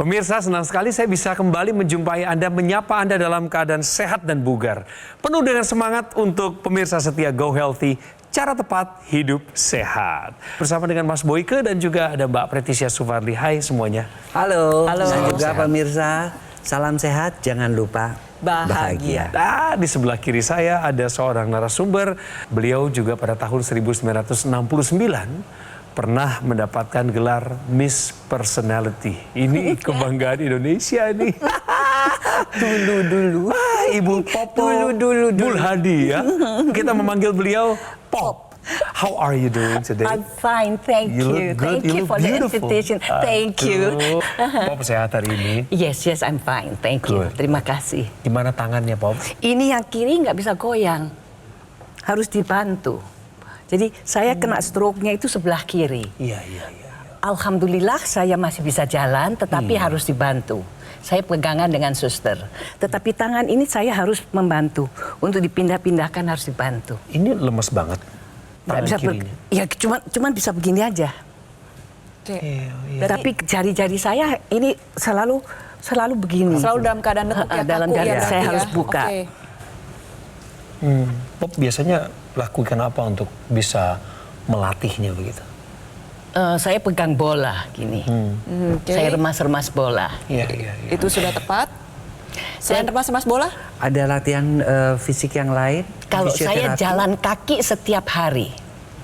Pemirsa, senang sekali saya bisa kembali menjumpai Anda, menyapa Anda dalam keadaan sehat dan bugar. Penuh dengan semangat untuk pemirsa setia Go Healthy, cara tepat hidup sehat. Bersama dengan Mas Boyke dan juga ada Mbak Pretisha Sufarli. Hai semuanya. Halo, Halo. dan juga Sehat. pemirsa, salam sehat, jangan lupa bahagia. Nah, di sebelah kiri saya ada seorang narasumber. Beliau juga pada tahun 1969 pernah mendapatkan gelar Miss Personality. Ini kebanggaan Indonesia nih. Dulu. Ibu Popo Dulu. Mulhadi ya. Kita memanggil beliau Pop. How are you doing today? I'm fine, thank You you. look good. Thank You you look for the beautiful. invitation. Thank you. Pop sehat hari ini. Yes, I'm fine. Thank you. Good. Terima kasih. Gimana tangannya, Pop? Ini yang kiri nggak bisa goyang. Harus dibantu. Jadi saya kena stroke-nya itu sebelah kiri. Iya. Alhamdulillah saya masih bisa jalan, tetapi harus dibantu. Saya pegangan dengan suster. Tetapi tangan ini saya harus membantu. Untuk dipindah-pindahkan harus dibantu. Ini lemes banget. Nggak Tangan bisa kirinya. ya cuman bisa begini aja. Iya. Tapi jari-jari saya ini selalu begini. Selalu dalam keadaan nekuk ya, Dalam kaku keadaan ya, saya berarti harus ya. buka. Oke. Pop biasanya lakukan apa untuk bisa melatihnya begitu? Saya pegang bola gini. Oke. Saya remas-remas bola. Iya. Itu sudah tepat. Selain remas-remas bola, Ada latihan fisik yang lain? Kalau saya Fisioterapi? jalan kaki setiap hari.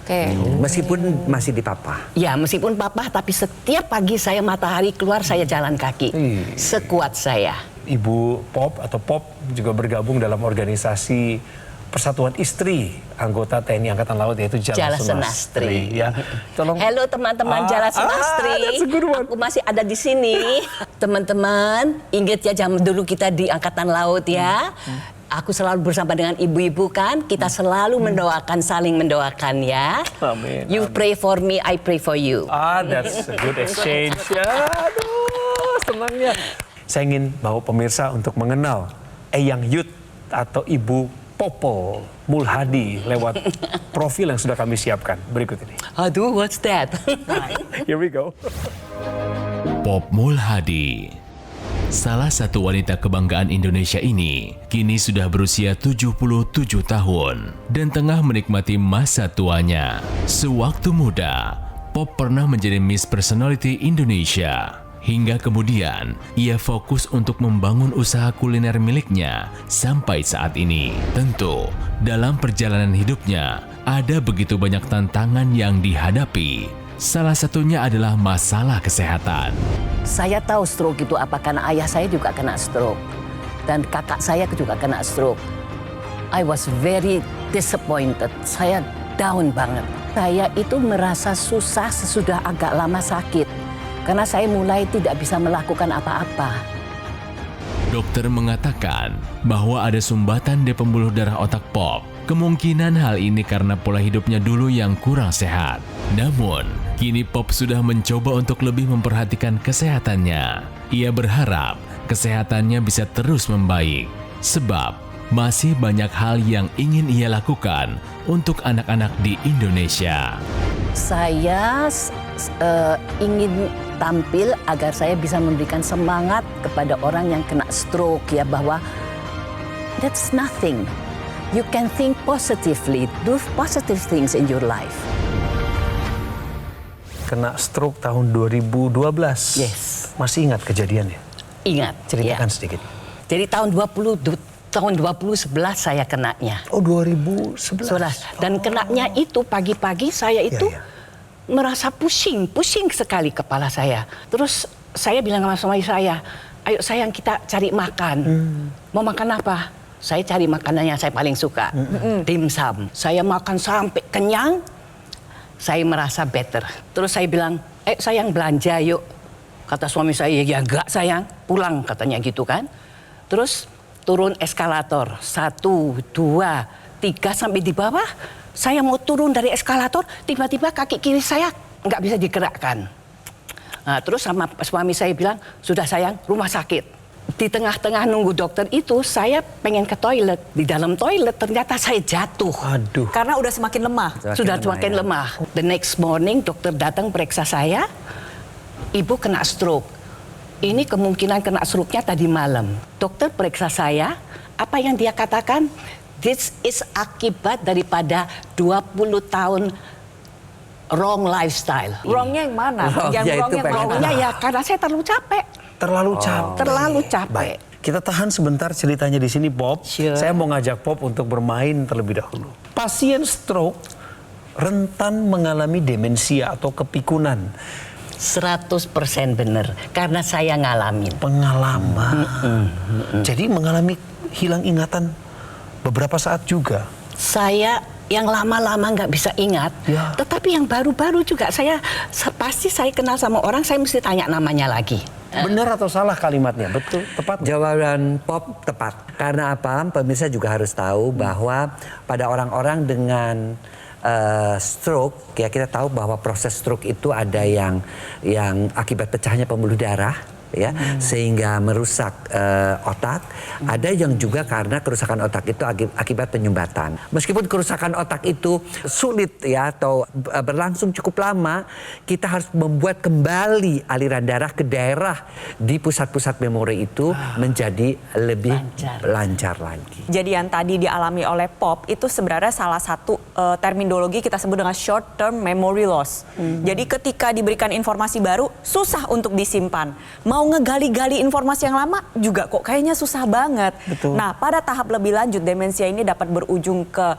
oke. Meskipun masih di papa. Ya meskipun papa, tapi setiap pagi saya matahari keluar saya jalan kaki. Sekuat saya. Ibu Pop atau Pop juga bergabung dalam organisasi Persatuan Istri anggota TNI Angkatan Laut, yaitu Jala Sunastri. Ya. Tolong. Halo teman-teman Jala Sunastri. that's a good one. Aku masih ada di sini. Teman-teman, ingat ya zaman dulu kita di Angkatan Laut ya. Aku selalu bersama dengan ibu-ibu kan. Kita selalu mendoakan, saling mendoakan ya. Amin, You pray for me, I pray for you. That's a good exchange. Ya, aduh, senangnya. Saya ingin bawa pemirsa untuk mengenal Eyang Yut atau Ibu Popo Mulhadi lewat profil yang sudah kami siapkan. Berikut ini. Aduh, what's that? Here we go. Pop Mulhadi, salah satu wanita kebanggaan Indonesia ini, kini sudah berusia 77 tahun dan tengah menikmati masa tuanya. Sewaktu muda, Pop pernah menjadi Miss Personality Indonesia. Hingga kemudian, ia fokus untuk membangun usaha kuliner miliknya sampai saat ini. Tentu, dalam perjalanan hidupnya, ada begitu banyak tantangan yang dihadapi. Salah satunya adalah masalah kesehatan. Saya tahu stroke itu apa karena ayah saya juga kena stroke. Dan kakak saya juga kena stroke. I was very disappointed. Saya down banget. Saya itu merasa susah sesudah agak lama sakit. Karena saya mulai tidak bisa melakukan apa-apa. Dokter mengatakan bahwa ada sumbatan di pembuluh darah otak Pop. Kemungkinan hal ini karena pola hidupnya dulu yang kurang sehat. Namun, kini Pop sudah mencoba untuk lebih memperhatikan kesehatannya. Ia berharap kesehatannya bisa terus membaik. Sebab masih banyak hal yang ingin ia lakukan untuk anak-anak di Indonesia. Saya ingin tampil agar saya bisa memberikan semangat kepada orang yang kena stroke ya, bahwa that's nothing. You can think positively, do positive things in your life. Kena stroke tahun 2012. Yes. Masih ingat kejadiannya? Ingat, Ceritakan ya. sedikit. Jadi tahun 2011 saya kenanya. Oh, 2011. Dan kenanya itu pagi-pagi saya itu merasa pusing sekali kepala saya. Terus saya bilang sama suami saya, ayo sayang kita cari makan. Mau makan apa? Saya cari makanan yang saya paling suka, dimsum. Saya makan sampai kenyang, saya merasa better. Terus saya bilang, sayang belanja yuk. Kata suami saya, ya enggak sayang, pulang katanya gitu kan. Terus turun eskalator, 1, 2, 3 sampai di bawah. Saya mau turun dari eskalator, tiba-tiba kaki kiri saya nggak bisa digerakkan. Nah, terus sama suami saya bilang, sudah sayang, rumah sakit. Di tengah-tengah nunggu dokter itu, saya pengen ke toilet. Di dalam toilet ternyata saya jatuh. Aduh. Karena udah semakin lemah. Sudah semakin lemah. The next morning dokter datang periksa saya, ibu kena stroke. ini kemungkinan kena stroke-nya tadi malam. Dokter periksa saya, apa yang dia katakan? This is akibat daripada 20 tahun wrong lifestyle. Wrongnya yang mana? Wrongnya Yang itu wrongnya pengen mana? Wrongnya ya karena saya terlalu capek. Terlalu capek. Terlalu capek. Baik, kita tahan sebentar ceritanya di sini, Pop. Sure. Saya mau ngajak Pop untuk bermain terlebih dahulu. Pasien stroke rentan mengalami demensia atau kepikunan. 100% benar, karena saya ngalamin. Pengalaman. Jadi mengalami hilang ingatan beberapa saat juga. Saya yang lama-lama nggak bisa ingat, Ya. tetapi yang baru-baru juga pasti saya kenal sama orang, saya mesti tanya namanya lagi. Benar atau salah kalimatnya? Betul, tepat. Jawaban Pop tepat. Karena apa? Pemirsa juga harus tahu bahwa pada orang-orang dengan stroke, ya kita tahu bahwa proses stroke itu ada yang akibat pecahnya pembuluh darah, ya, sehingga merusak otak. Ada yang juga karena kerusakan otak itu akibat penyumbatan. Meskipun kerusakan otak itu sulit ya atau berlangsung cukup lama, kita harus membuat kembali aliran darah ke daerah di pusat-pusat memori itu menjadi lebih lancar lagi. Jadi yang tadi dialami oleh Pop itu sebenarnya salah satu terminologi kita sebut dengan short term memory loss. Jadi ketika diberikan informasi baru susah untuk disimpan. Mau ngegali-gali informasi yang lama juga kok kayaknya susah banget. Betul. Nah, pada tahap lebih lanjut demensia ini dapat berujung ke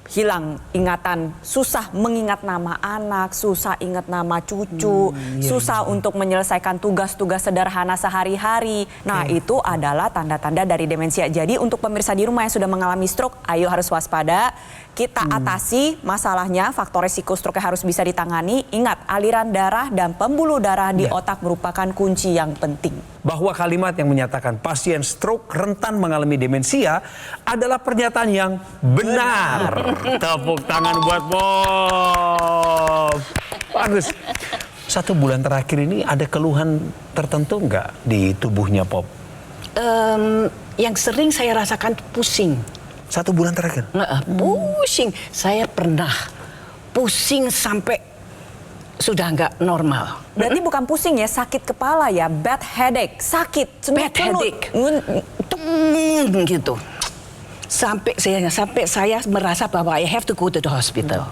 hilang ingatan, susah mengingat nama anak, susah ingat nama cucu, susah untuk menyelesaikan tugas-tugas sederhana sehari-hari. Nah, itu adalah tanda-tanda dari demensia. Jadi untuk pemirsa di rumah yang sudah mengalami stroke, ayo harus waspada. Kita atasi masalahnya, faktor risiko stroke harus bisa ditangani. Ingat, aliran darah dan pembuluh darah di otak merupakan kunci yang penting. Bahwa kalimat yang menyatakan pasien stroke rentan mengalami demensia adalah pernyataan yang benar. Tepuk tangan buat Bob. Bagus. 1 bulan terakhir ini ada keluhan tertentu nggak di tubuhnya, Pop? Yang sering saya rasakan pusing. 1 bulan terakhir? Pusing. Saya pernah pusing sampai sudah nggak normal. Berarti bukan pusing ya, sakit kepala ya, bad headache, sakit, Bad headache. Gitu. Sampai saya merasa bahwa I have to go to the hospital.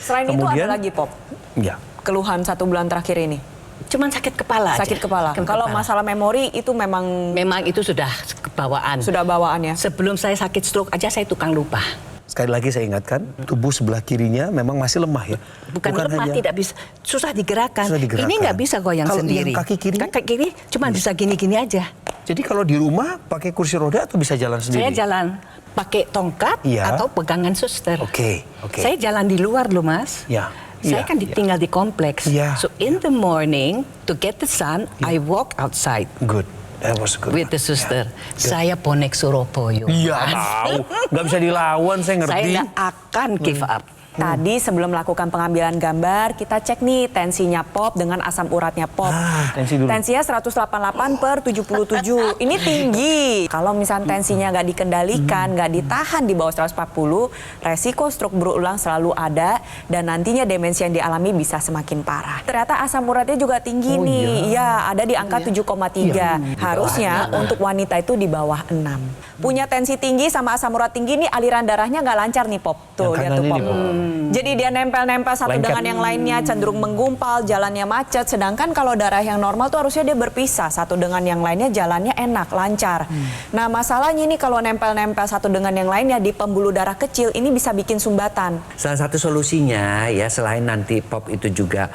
Selain itu Kemudian? ada lagi, Pop, Ya. keluhan 1 bulan terakhir ini? Cuman sakit kepala aja. Sakit kepala. Kalau masalah memori itu memang Memang itu sudah kebawaan. sudah bawaan ya. Sebelum saya sakit stroke aja saya tukang lupa. Sekali lagi saya ingatkan, tubuh sebelah kirinya memang masih lemah ya. Bukan lemah, hanya- tidak bisa, susah digerakkan. Susah digerakkan. Ini nggak bisa goyang Kalau sendiri. yang kaki kiri? Kaki kiri cuma bisa gini-gini aja. Jadi kalau di rumah pakai kursi roda atau bisa jalan sendiri? Saya jalan pakai tongkat Iya. atau pegangan suster. Oke, oke. Saya jalan di luar loh, Mas. Ya. Saya Iya, kan iya. tinggal di kompleks. Iya. So in the morning to get the sun, I walk outside Good. That was good. with the sister. Saya bonek Surabaya. Iya Mas. tahu, nggak bisa dilawan, saya ngerti. Saya nggak akan give up. Tadi sebelum melakukan pengambilan gambar, kita cek nih tensinya Pop dengan asam uratnya Pop. Tensi dulu. Tensinya 188/77. Ini tinggi. Kalau misalnya tensinya nggak dikendalikan, nggak ditahan di bawah 140, resiko stroke berulang selalu ada dan nantinya demensia yang dialami bisa semakin parah. Ternyata asam uratnya juga tinggi nih. Ya, ada di angka 7,3. Harusnya untuk wanita itu di bawah 6. Punya tensi tinggi sama asam urat tinggi nih aliran darahnya nggak lancar nih Pop. Tuh, Yang lihat kanan tuh ini, Pop. Pop. Jadi dia nempel-nempel satu Lengket. dengan yang lainnya, cenderung menggumpal, jalannya macet. Sedangkan kalau darah yang normal tuh harusnya dia berpisah, satu dengan yang lainnya jalannya enak, lancar. Nah masalahnya ini kalau nempel-nempel satu dengan yang lainnya di pembuluh darah kecil, ini bisa bikin sumbatan. Salah satu solusinya ya selain nanti Pop itu juga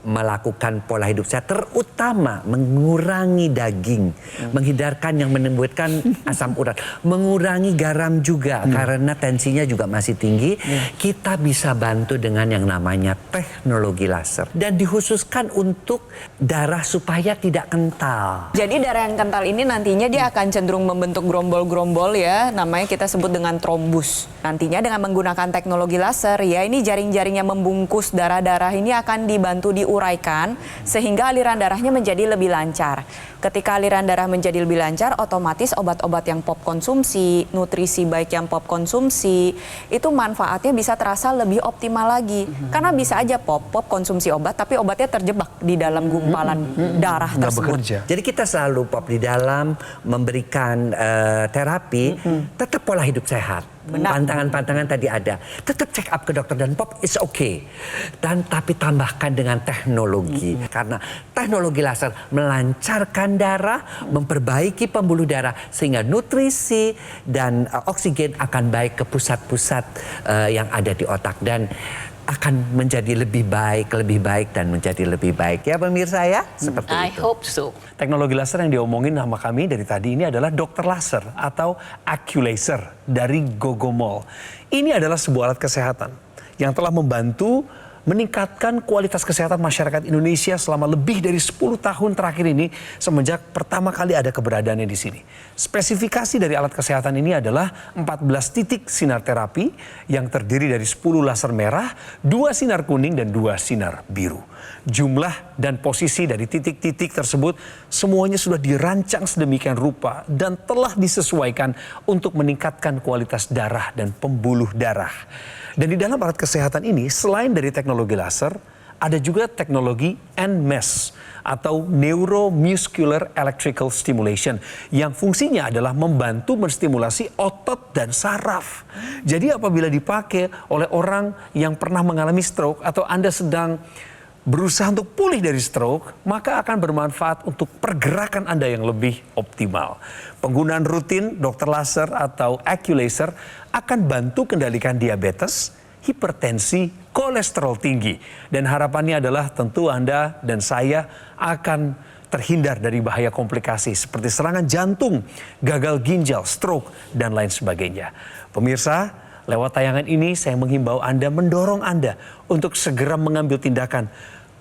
melakukan pola hidup sehat, terutama mengurangi daging, menghindarkan yang menimbulkan asam urat, mengurangi garam juga karena tensinya juga masih tinggi. Kita bisa bantu dengan yang namanya teknologi laser dan dikhususkan untuk darah supaya tidak kental. Jadi darah yang kental ini nantinya dia akan cenderung membentuk gerombol-gerombol ya, namanya kita sebut dengan trombus. Nantinya dengan menggunakan teknologi laser ya, ini jaring-jaring yang membungkus darah-darah ini akan dibantu diurut diuraikan sehingga aliran darahnya menjadi lebih lancar. Ketika aliran darah menjadi lebih lancar, otomatis obat-obat yang Pop konsumsi, nutrisi baik yang Pop konsumsi, itu manfaatnya bisa terasa lebih optimal lagi. Karena bisa aja Pop konsumsi obat, tapi obatnya terjebak di dalam gumpalan darah Nggak tersebut. bekerja. Jadi kita selalu Pop di dalam memberikan terapi, tetap pola hidup sehat. Pantangan-pantangan tadi ada. Tetap check up ke dokter dan Pop is okay. Dan tapi tambahkan dengan teknologi. Karena teknologi laser melancarkan darah, memperbaiki pembuluh darah sehingga nutrisi dan oksigen akan baik ke pusat-pusat yang ada di otak dan akan menjadi lebih baik dan menjadi lebih baik ya pemirsa ya, seperti I itu. hope so. Teknologi laser yang diomongin sama kami dari tadi ini adalah dokter laser atau Aculaser dari Gogomol. Ini adalah sebuah alat kesehatan yang telah membantu meningkatkan kualitas kesehatan masyarakat Indonesia selama lebih dari 10 tahun terakhir ini semenjak pertama kali ada keberadaannya di sini. Spesifikasi dari alat kesehatan ini adalah 14 titik sinar terapi yang terdiri dari 10 laser merah, 2 sinar kuning dan 2 sinar biru. Jumlah dan posisi dari titik-titik tersebut semuanya sudah dirancang sedemikian rupa dan telah disesuaikan untuk meningkatkan kualitas darah dan pembuluh darah. Dan di dalam alat kesehatan ini, selain dari teknologi laser, ada juga teknologi NMES atau Neuromuscular Electrical Stimulation yang fungsinya adalah membantu menstimulasi otot dan saraf. Jadi apabila dipakai oleh orang yang pernah mengalami stroke atau Anda sedang berusaha untuk pulih dari stroke, maka akan bermanfaat untuk pergerakan Anda yang lebih optimal. Penggunaan rutin dokter laser atau Aculaser akan bantu kendalikan diabetes, hipertensi, kolesterol tinggi. Dan harapannya adalah tentu Anda dan saya akan terhindar dari bahaya komplikasi seperti serangan jantung, gagal ginjal, stroke, dan lain sebagainya. Pemirsa, lewat tayangan ini saya menghimbau Anda, mendorong Anda untuk segera mengambil tindakan.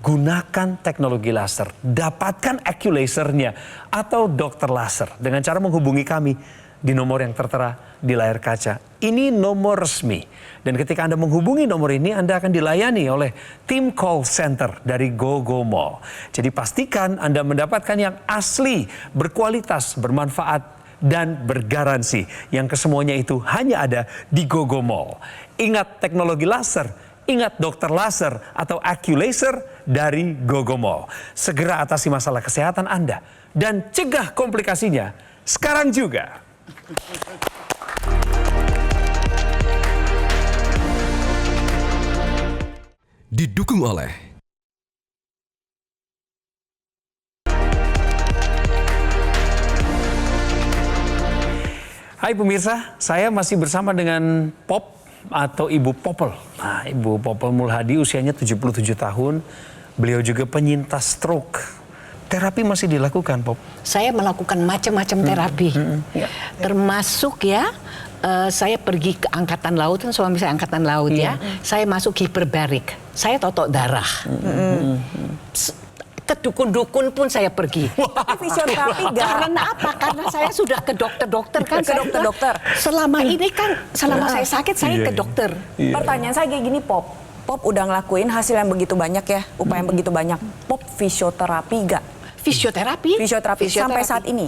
Gunakan teknologi laser, dapatkan Aculasernya atau dokter laser dengan cara menghubungi kami di nomor yang tertera di layar kaca. Ini nomor resmi. Dan ketika Anda menghubungi nomor ini, Anda akan dilayani oleh tim call center dari Gogomol. Jadi pastikan Anda mendapatkan yang asli, berkualitas, bermanfaat, dan bergaransi. Yang kesemuanya itu hanya ada di Gogomol. Ingat teknologi laser, ingat dokter laser atau Aculaser dari Gogomol. Segera atasi masalah kesehatan Anda dan cegah komplikasinya sekarang juga. Didukung oleh Hai pemirsa, saya masih bersama dengan Pop atau Ibu Popol. Nah, Ibu Popol Mulhadi usianya 77 tahun. Beliau juga penyintas stroke. Terapi masih dilakukan, Pop? Saya melakukan macam-macam terapi, termasuk ya. Saya pergi ke angkatan laut, kan suami saya angkatan laut ya. Saya masuk hiperbarik, saya totok darah. Ke dukun-dukun pun saya pergi. Fisioterapi enggak? Karena apa? Karena saya sudah ke dokter-dokter kan. Ke dokter-dokter. Selama ini kan, selama saya sakit saya ke dokter. Pertanyaan saya kayak gini, Pop. Pop udah ngelakuin hasil yang begitu banyak ya, upaya yang begitu banyak. Pop fisioterapi enggak? Fisioterapi. Fisioterapi sampai saat ini?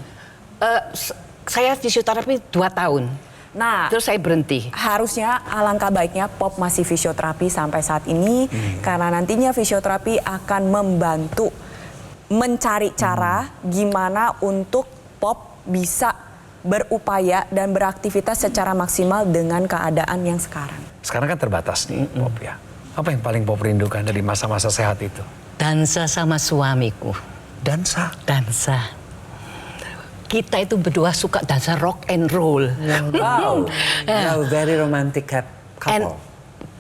Saya fisioterapi 2 tahun. Nah, Terus saya berhenti. harusnya alangkah baiknya Pop masih fisioterapi sampai saat ini karena nantinya fisioterapi akan membantu mencari cara gimana untuk Pop bisa berupaya dan beraktivitas secara maksimal dengan keadaan yang sekarang. Sekarang kan terbatas nih, Pop ya. Apa yang paling Pop rindukan dari masa-masa sehat itu? Dansa sama suamiku. Dansa. Dansa. Kita itu berdua suka dansa rock and roll. Wow, very romantic And couple.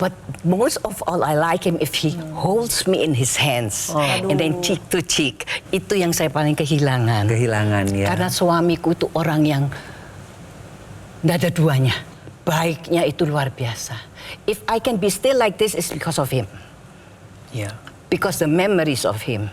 but most of all I like him if he holds me in his hands and then cheek to cheek. Itu yang saya paling kehilangan. Kehilangan ya. Karena suamiku itu orang yang tidak ada duanya. Baiknya itu luar biasa. If I can be still like this is because of him. Ya. Because the memories of him.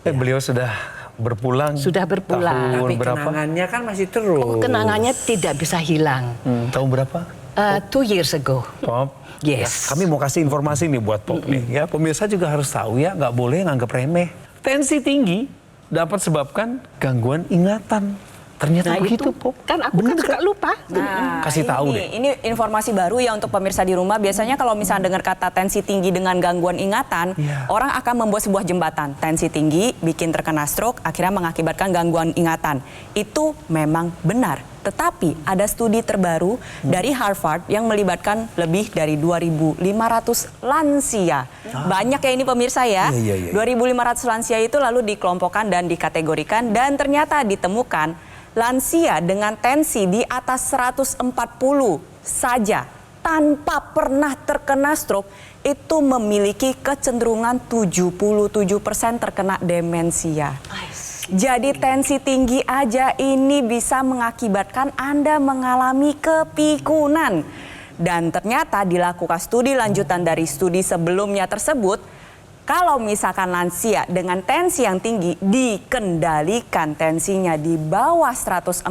Beliau sudah berpulang. Sudah berpulang. Tahun Tapi berapa? kenangannya kan masih terus. Kenangannya tidak bisa hilang. Tahun berapa? 2 years ago. Pop. Yes. Kami mau kasih informasi nih buat Pop nih. Ya, pemirsa juga harus tahu ya, nggak boleh nganggap remeh. Tensi tinggi dapat sebabkan gangguan ingatan. Ternyata begitu, Pop. Kan aku kan suka lupa. Nah, Kasih tahu deh. Ini informasi baru ya untuk pemirsa di rumah. Biasanya kalau misalnya dengar kata tensi tinggi dengan gangguan ingatan, Iya. orang akan membuat sebuah jembatan. Tensi tinggi bikin terkena stroke, akhirnya mengakibatkan gangguan ingatan. Itu memang benar. Tetapi ada studi terbaru dari Harvard yang melibatkan lebih dari 2.500 lansia. Banyak ya ini pemirsa ya. Iya. 2.500 lansia itu lalu dikelompokkan dan dikategorikan dan ternyata ditemukan lansia dengan tensi di atas 140 saja tanpa pernah terkena stroke itu memiliki kecenderungan 77% terkena demensia. Jadi tensi tinggi aja ini bisa mengakibatkan Anda mengalami kepikunan. Dan ternyata dilakukan studi lanjutan dari studi sebelumnya tersebut, kalau misalkan lansia dengan tensi yang tinggi dikendalikan tensinya di bawah 140,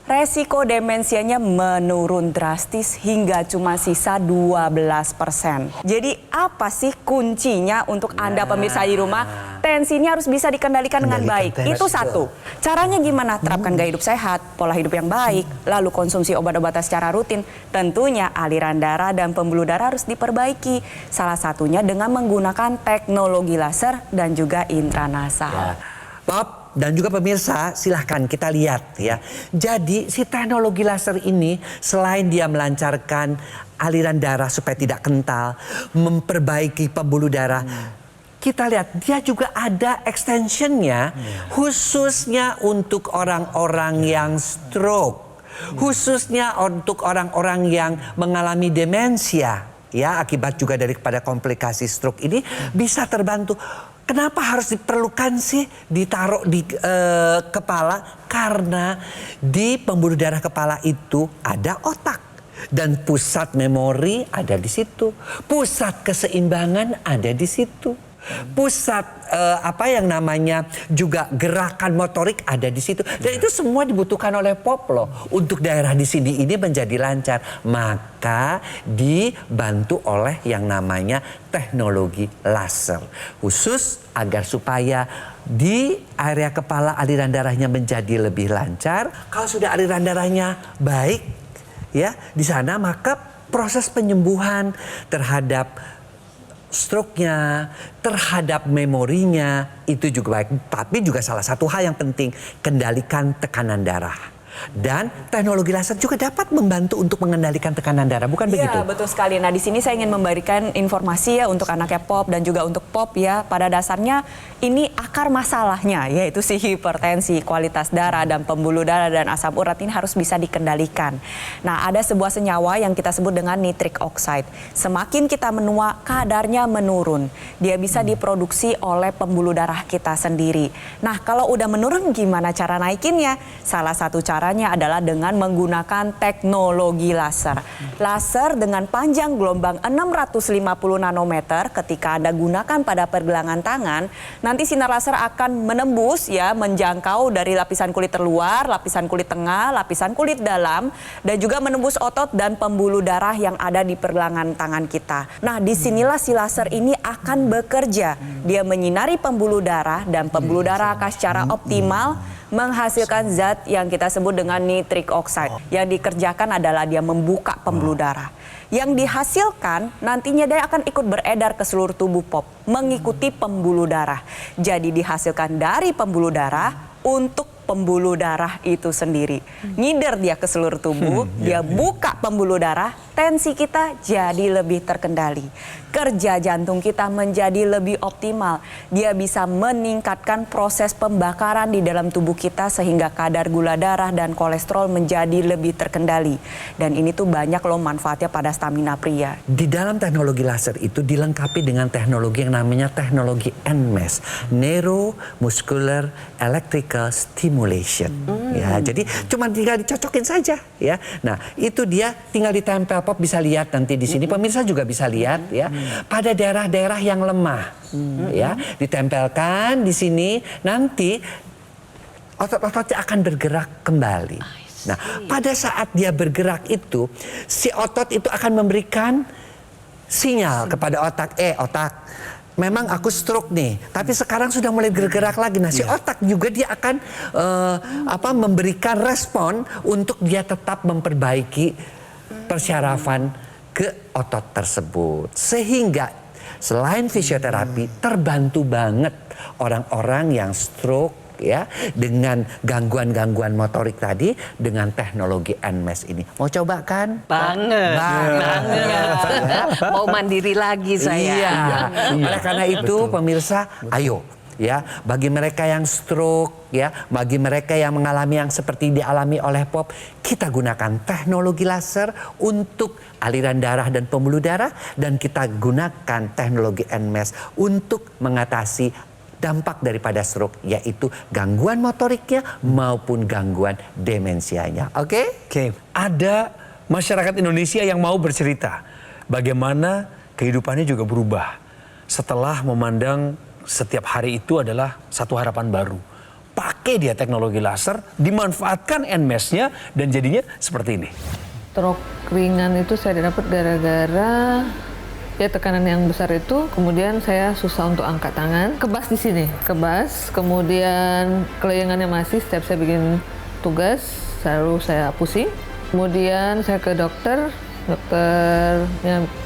resiko demensianya menurun drastis hingga cuma sisa 12%. Jadi apa sih kuncinya untuk Anda pemirsa di rumah? Tensinya harus bisa dikendalikan dengan baik. Itu satu. Caranya gimana? Terapkan gaya hidup sehat, pola hidup yang baik, lalu konsumsi obat-obatan secara rutin. Tentunya aliran darah dan pembuluh darah harus diperbaiki. Salah satunya dengan menggunakan teknologi laser dan juga intranasal. Pop dan juga pemirsa, silahkan kita lihat ya. Jadi si teknologi laser ini selain dia melancarkan aliran darah supaya tidak kental, memperbaiki pembuluh darah, kita lihat dia juga ada extensionnya khususnya untuk orang-orang yang stroke, khususnya untuk orang-orang yang mengalami demensia. Ya, akibat juga daripada komplikasi stroke ini bisa terbantu. Kenapa harus diperlukan sih ditaruh di kepala? Karena di pembuluh darah kepala itu ada otak. Dan pusat memori ada di situ. Pusat keseimbangan ada di situ. Pusat apa yang namanya juga gerakan motorik ada di situ. Dan itu semua dibutuhkan oleh Pop loh. Untuk daerah di sini ini menjadi lancar. Maka dibantu oleh yang namanya teknologi laser. Khusus agar supaya di area kepala aliran darahnya menjadi lebih lancar. Kalau sudah aliran darahnya baik ya di sana, maka proses penyembuhan terhadap stroke-nya, terhadap memorinya itu juga baik. Tapi juga salah satu hal yang penting, kendalikan tekanan darah. Dan teknologi laser juga dapat membantu untuk mengendalikan tekanan darah, bukan begitu? Iya, betul sekali. Nah, di sini saya ingin memberikan informasi ya untuk anaknya Pop dan juga untuk Pop ya. Pada dasarnya ini akar masalahnya yaitu si hipertensi, kualitas darah dan pembuluh darah dan asam urat ini harus bisa dikendalikan. Nah, ada sebuah senyawa yang kita sebut dengan nitric oxide. Semakin kita menua, kadarnya menurun. Dia bisa diproduksi oleh pembuluh darah kita sendiri. Nah, kalau udah menurun gimana cara naikinnya? Salah satu cara adalah dengan menggunakan teknologi laser. Laser dengan panjang gelombang 650 nanometer ketika Anda gunakan pada pergelangan tangan, nanti sinar laser akan menembus ya, menjangkau dari lapisan kulit terluar, lapisan kulit tengah, lapisan kulit dalam, dan juga menembus otot dan pembuluh darah yang ada di pergelangan tangan kita. Nah, disinilah si laser ini akan bekerja. Dia menyinari pembuluh darah dan pembuluh darah akan secara optimal menghasilkan zat yang kita sebut dengan nitric oxide. Yang dikerjakan adalah dia membuka pembuluh darah. Yang dihasilkan nantinya dia akan ikut beredar ke seluruh tubuh Pop, mengikuti pembuluh darah. Jadi dihasilkan dari pembuluh darah untuk pembuluh darah itu sendiri. Ngider dia ke seluruh tubuh, dia buka pembuluh darah, tensi kita jadi lebih terkendali. Kerja jantung kita menjadi lebih optimal. Dia bisa meningkatkan proses pembakaran di dalam tubuh kita sehingga kadar gula darah dan kolesterol menjadi lebih terkendali. Dan ini tuh banyak loh manfaatnya pada stamina pria. Di dalam teknologi laser itu dilengkapi dengan teknologi yang namanya teknologi NMES, Neuromuscular Electrical Stimulation. Ya, jadi cuma tinggal dicocokin saja ya. Nah, itu dia tinggal ditempel. Pop bisa lihat nanti di sini, pemirsa juga bisa lihat ya. Pada daerah-daerah yang lemah ya, ditempelkan di sini, nanti otot-ototnya akan bergerak kembali. Nah, pada saat dia bergerak itu, si otot itu akan memberikan sinyal kepada otak, otak, memang aku stroke nih, tapi sekarang sudah mulai bergerak lagi. Nah, si otak juga dia akan memberikan respon untuk dia tetap memperbaiki persyarafan ke otot tersebut. Sehingga selain fisioterapi, terbantu banget orang-orang yang stroke ya dengan gangguan-gangguan motorik tadi dengan teknologi NMES ini. Mau coba kan? Banget. Mau mandiri lagi saya. Iya. Oleh karena itu pemirsa, ayo ya, bagi mereka yang stroke ya, bagi mereka yang mengalami yang seperti dialami oleh Pop, kita gunakan teknologi laser untuk aliran darah dan pembuluh darah, dan kita gunakan teknologi NMES untuk mengatasi dampak daripada stroke, yaitu gangguan motoriknya maupun gangguan demensianya. Oke? Oke, ada masyarakat Indonesia yang mau bercerita bagaimana kehidupannya juga berubah setelah memandang setiap hari itu adalah satu harapan baru. Pakai dia teknologi laser, dimanfaatkan NMES-nya, dan jadinya seperti ini. Stroke ringan itu saya dapat gara-gara ya tekanan yang besar itu, kemudian saya susah untuk angkat tangan, kebas di sini, kemudian kelayangannya masih setiap saya bikin tugas, selalu saya pusing. Kemudian saya ke dokternya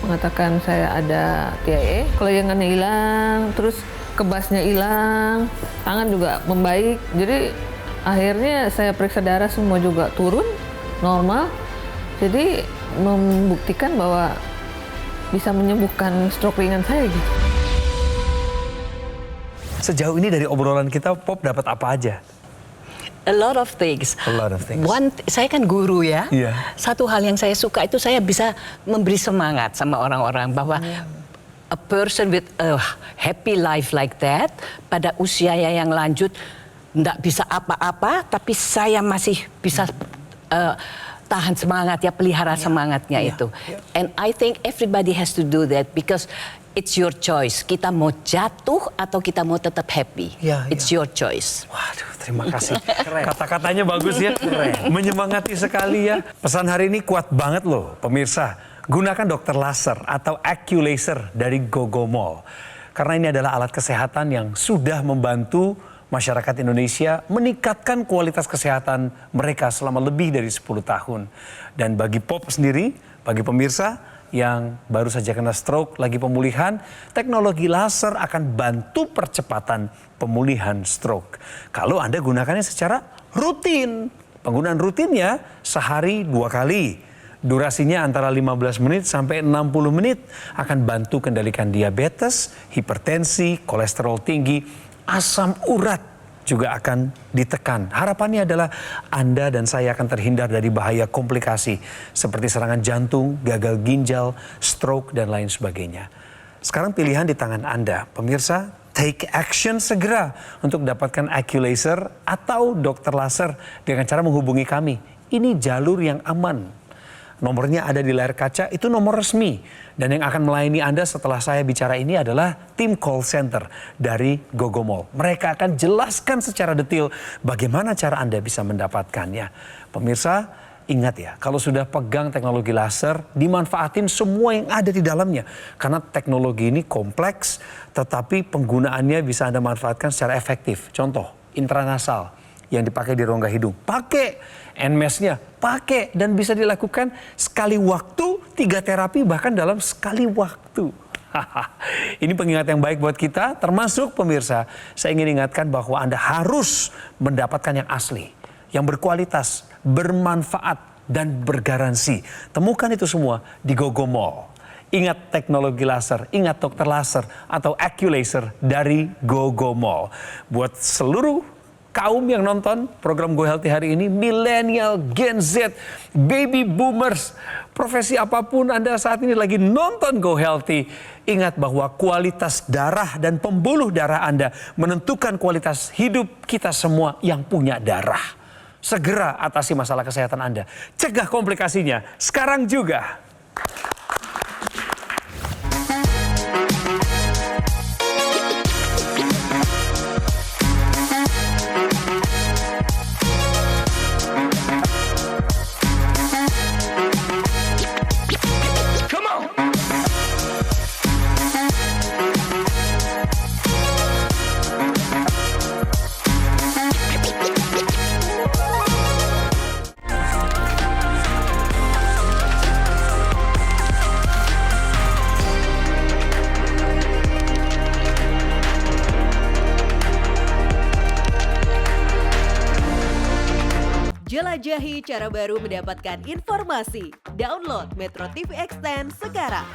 mengatakan saya ada TIA, kelayangannya hilang, terus kebasnya hilang, tangan juga membaik. Jadi akhirnya saya periksa darah semua juga turun, normal. Jadi membuktikan bahwa bisa menyembuhkan stroke ringan saya gitu. Sejauh ini dari obrolan kita, Pop dapat apa aja? A lot of things. A lot of things. Saya kan guru ya. Iya. Satu hal yang saya suka itu saya bisa memberi semangat sama orang-orang bahwa a person with a happy life like that, pada usia yang lanjut tidak bisa apa-apa, tapi saya masih bisa tahan semangat ya, pelihara semangatnya itu. And I think everybody has to do that because it's your choice. Kita mau jatuh atau kita mau tetap happy. It's your choice. Waduh, terima kasih. Kata-katanya bagus ya. Menyemangati sekali ya. Pesan hari ini kuat banget loh, pemirsa. Gunakan dokter laser atau AccuLaser dari Gogomall. Karena ini adalah alat kesehatan yang sudah membantu masyarakat Indonesia meningkatkan kualitas kesehatan mereka selama lebih dari 10 tahun. Dan bagi Pop sendiri, bagi pemirsa yang baru saja kena stroke, lagi pemulihan, teknologi laser akan bantu percepatan pemulihan stroke. Kalau Anda gunakannya secara rutin, penggunaan rutinnya sehari 2 kali. Durasinya antara 15 menit sampai 60 menit akan bantu kendalikan diabetes, hipertensi, kolesterol tinggi, asam urat juga akan ditekan. Harapannya adalah Anda dan saya akan terhindar dari bahaya komplikasi seperti serangan jantung, gagal ginjal, stroke, dan lain sebagainya. Sekarang pilihan di tangan Anda. Pemirsa, take action segera untuk dapatkan AccuLaser atau dokter laser dengan cara menghubungi kami. Ini jalur yang aman. Nomornya ada di layar kaca, itu nomor resmi. Dan yang akan melayani Anda setelah saya bicara ini adalah tim call center dari Gogomall. Mereka akan jelaskan secara detail bagaimana cara Anda bisa mendapatkannya. Pemirsa, ingat ya, kalau sudah pegang teknologi laser, dimanfaatin semua yang ada di dalamnya. Karena teknologi ini kompleks, tetapi penggunaannya bisa Anda manfaatkan secara efektif. Contoh, intranasal yang dipakai di rongga hidung. Pakai NMES-nya, pakai, dan bisa dilakukan sekali waktu, 3 terapi bahkan dalam sekali waktu. Ini pengingat yang baik buat kita, termasuk pemirsa. Saya ingin ingatkan bahwa Anda harus mendapatkan yang asli, yang berkualitas, bermanfaat, dan bergaransi. Temukan itu semua di Gogomall. Ingat teknologi laser, ingat dokter laser atau AccuLaser dari Gogomall. Buat seluruh kaum yang nonton program Go Healthy hari ini, milenial, Gen Z, baby boomers, profesi apapun Anda saat ini lagi nonton Go Healthy, ingat bahwa kualitas darah dan pembuluh darah Anda menentukan kualitas hidup kita semua yang punya darah. Segera atasi masalah kesehatan Anda. Cegah komplikasinya sekarang juga. Jelajahi cara baru mendapatkan informasi. Download Metro TV Extend sekarang.